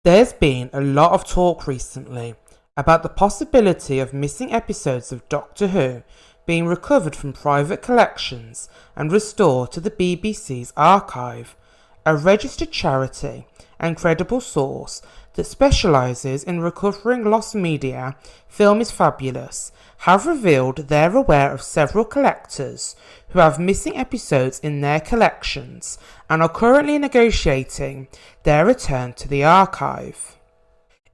There's been a lot of talk recently about the possibility of missing episodes of Doctor Who being recovered from private collections and restored to the BBC's archive, a registered charity and credible source that specialises in recovering lost media. Film is Fabulous have revealed they're aware of several collectors who have missing episodes in their collections and are currently negotiating their return to the archive.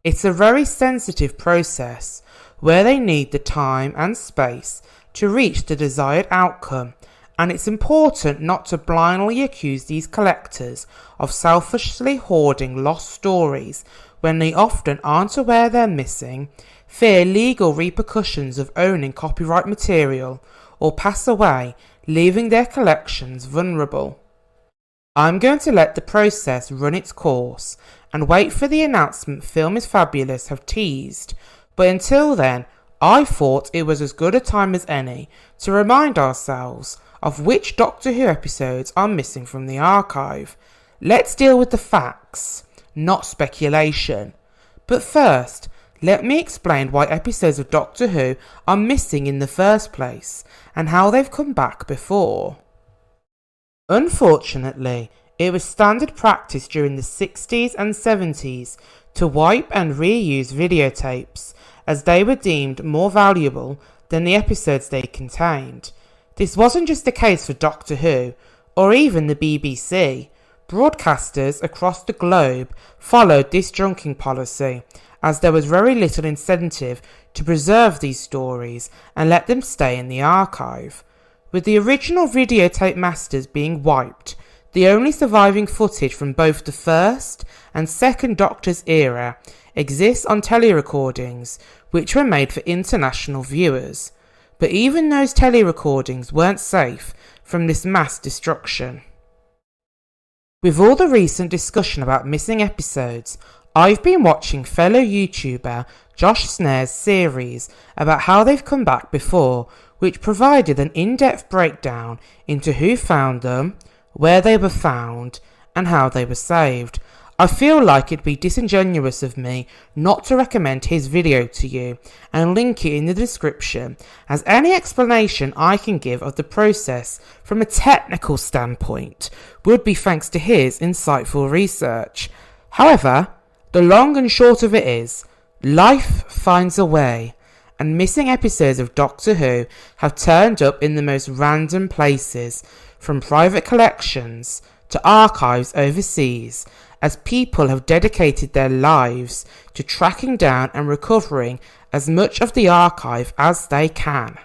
It's a very sensitive process where they need the time and space to reach the desired outcome, and it's important not to blindly accuse these collectors of selfishly hoarding lost stories when they often aren't aware they're missing, fear legal repercussions of owning copyright material, or pass away, leaving their collections vulnerable. I'm going to let the process run its course and wait for the announcement Film is Fabulous have teased, but until then, I thought it was as good a time as any to remind ourselves of which Doctor Who episodes are missing from the archive. Let's deal with the facts, not speculation. But first, let me explain why episodes of Doctor Who are missing in the first place and how they've come back before. Unfortunately, it was standard practice during the 60s and 70s to wipe and reuse videotapes as they were deemed more valuable than the episodes they contained. This wasn't just the case for Doctor Who or even the BBC. Broadcasters across the globe followed this junking policy, as there was very little incentive to preserve these stories and let them stay in the archive. With the original videotape masters being wiped, the only surviving footage from both the first and second Doctor's era exists on telerecordings, which were made for international viewers. But even those telerecordings weren't safe from this mass destruction. With all the recent discussion about missing episodes, I've been watching fellow YouTuber Josh Snare's series about how they've come back before, which provided an in-depth breakdown into who found them, where they were found, and how they were saved. I feel like it'd be disingenuous of me not to recommend his video to you and link it in the description, as any explanation I can give of the process from a technical standpoint would be thanks to his insightful research. However, the long and short of it is, life finds a way, and missing episodes of Doctor Who have turned up in the most random places, from private collections to archives overseas, as people have dedicated their lives to tracking down and recovering as much of the archive as they can.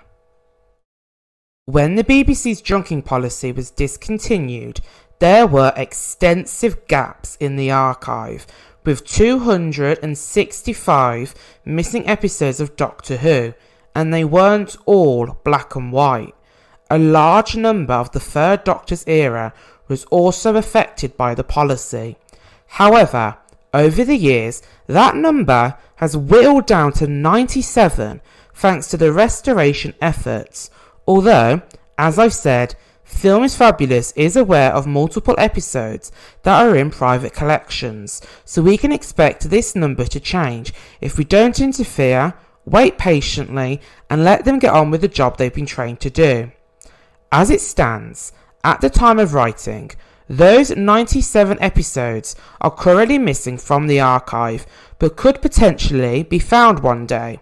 When the BBC's junking policy was discontinued, there were extensive gaps in the archive, with 265 missing episodes of Doctor Who, and they weren't all black and white. A large number of the third Doctor's era was also affected by the policy. However, over the years, that number has whittled down to 97 thanks to the restoration efforts, although, as I've said, Film is Fabulous is aware of multiple episodes that are in private collections, so we can expect this number to change if we don't interfere, wait patiently, and let them get on with the job they've been trained to do. As it stands, at the time of writing, those 97 episodes are currently missing from the archive, but could potentially be found one day.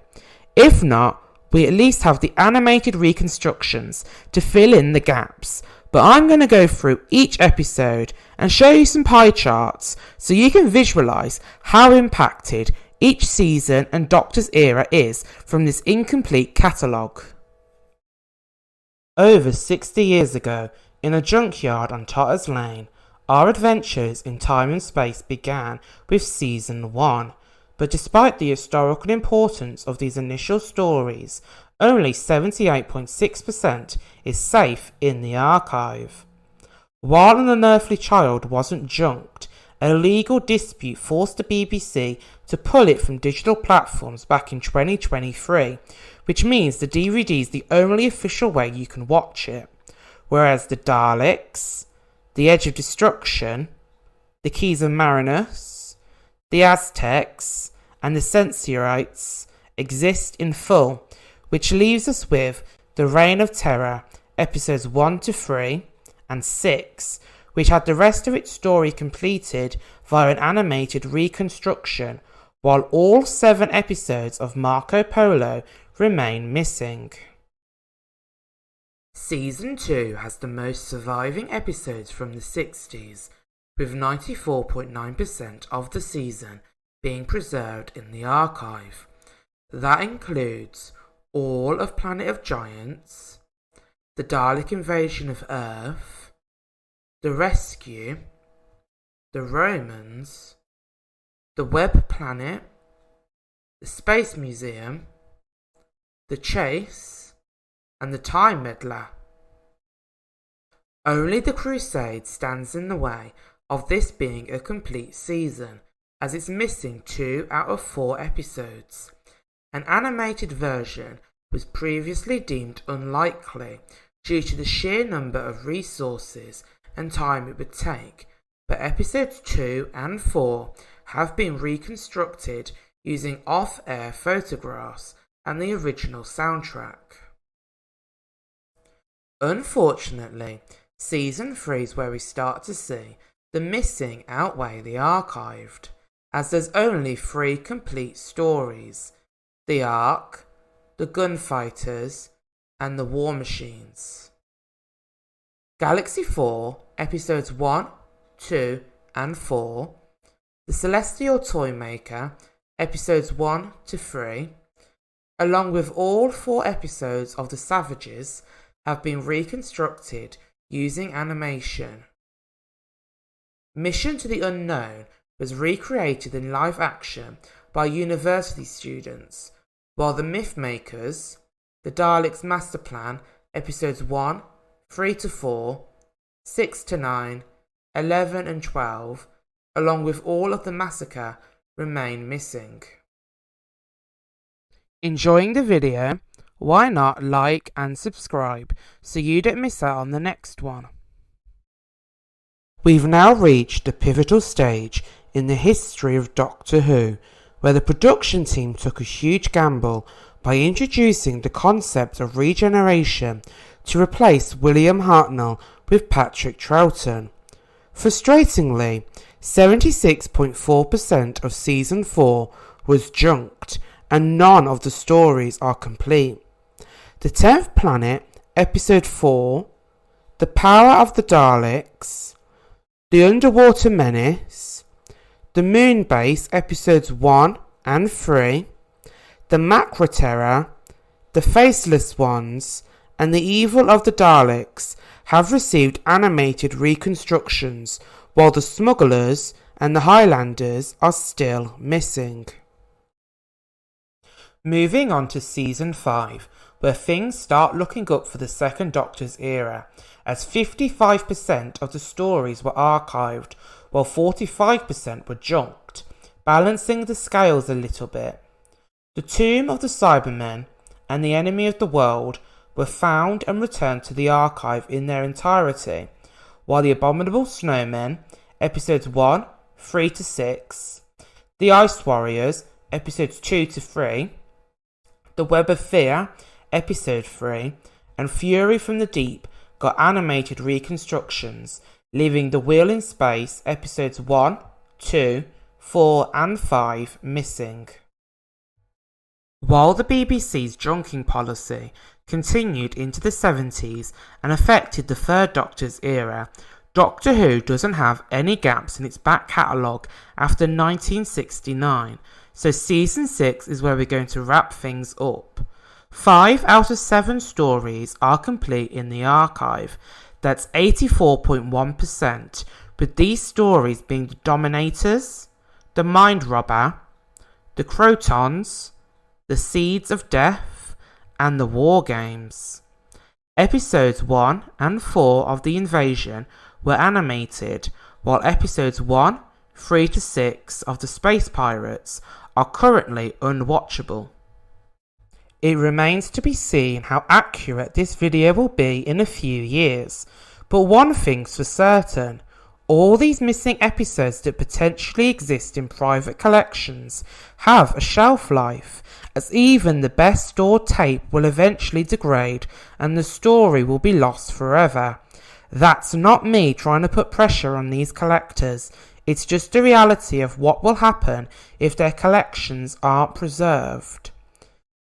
If not, we at least have the animated reconstructions to fill in the gaps, but I'm going to go through each episode and show you some pie charts so you can visualise how impacted each season and Doctor's era is from this incomplete catalogue. Over 60 years ago, in a junkyard on Totter's Lane, our adventures in time and space began with Season 1. But despite the historical importance of these initial stories, only 78.6% is safe in the archive. While An Unearthly Child wasn't junked, a legal dispute forced the BBC to pull it from digital platforms back in 2023, which means the DVD is the only official way you can watch it, whereas the Daleks, The Edge of Destruction, The Keys of Marinus, the Aztecs, and the Sensorites exist in full, which leaves us with The Reign of Terror, episodes 1 to 3, and 6, which had the rest of its story completed via an animated reconstruction, while all 7 episodes of Marco Polo remain missing. Season 2 has the most surviving episodes from the 60s, with 94.9% of the season being preserved in the archive. That includes all of Planet of Giants, the Dalek invasion of Earth, the Rescue, the Romans, the Web Planet, the Space Museum, the Chase, and the Time Meddler. Only the Crusade stands in the way of this being a complete season, as it's missing 2 out of 4 episodes. An animated version was previously deemed unlikely due to the sheer number of resources and time it would take, but episodes 2 and 4 have been reconstructed using off-air photographs and the original soundtrack. Unfortunately, Season 3 is where we start to see the missing outweigh the archived, as there's only 3 complete stories: the Ark, the Gunfighters, and the War Machines. Galaxy 4, episodes 1, 2, and 4, the Celestial Toymaker, episodes 1 to 3, along with all 4 episodes of The Savages, have been reconstructed using animation. Mission to the Unknown was recreated in live action by university students, while the Mythmakers, the Daleks Master Plan, episodes 1, 3 to 4, 6 to 9, 11 and 12, along with all of the Massacre, remain missing. Enjoying the video? Why not like and subscribe so you don't miss out on the next one. We've now reached a pivotal stage in the history of Doctor Who, where the production team took a huge gamble by introducing the concept of regeneration to replace William Hartnell with Patrick Troughton. Frustratingly, 76.4% of Season 4 was junked and none of the stories are complete. The 10th Planet, Episode 4, The Power of the Daleks, The Underwater Menace, The Moon Base, Episodes 1 and 3, The Macra Terror, The Faceless Ones, and The Evil of the Daleks have received animated reconstructions, while The Smugglers and The Highlanders are still missing. Moving on to Season 5, where things start looking up for the Second Doctor's era, as 55% of the stories were archived, while 45% were junked, balancing the scales a little bit. The Tomb of the Cybermen and The Enemy of the World were found and returned to the archive in their entirety, while The Abominable Snowmen, episodes 1, 3 to 6, The Ice Warriors, episodes 2 to 3, The Web of Fear, episode 3, and Fury from the Deep got animated reconstructions, leaving The Wheel in Space, episodes 1, 2, 4 and 5 missing. While the BBC's junking policy continued into the 70s and affected the Third Doctor's era, Doctor Who doesn't have any gaps in its back catalogue after 1969, so Season 6 is where we're going to wrap things up. 5 out of 7 stories are complete in the archive. That's 84.1%, with these stories being the Dominators, the Mind Robber, the Crotons, the Seeds of Death, and the War Games. Episodes 1 and 4 of The Invasion were animated, while episodes 1, 3 to 6 of The Space Pirates are currently unwatchable. It remains to be seen how accurate this video will be in a few years, but one thing's for certain, All these missing episodes that potentially exist in private collections have a shelf life, as even the best stored tape will eventually degrade and the story will be lost forever. That's not me trying to put pressure on these collectors, it's just the reality of what will happen if their collections aren't preserved.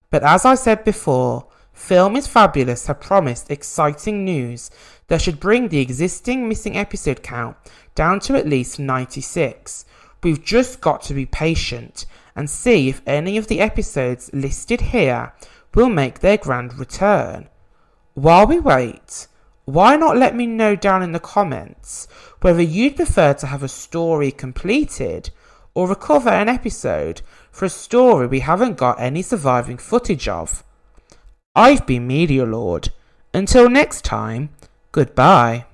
But as I said before, Film is Fabulous have promised exciting news that should bring the existing missing episode count down to at least 96. We've just got to be patient and see if any of the episodes listed here will make their grand return. While we wait, why not let me know down in the comments whether you'd prefer to have a story completed or recover an episode for a story we haven't got any surviving footage of. I've been Media Lord. Until next time, goodbye.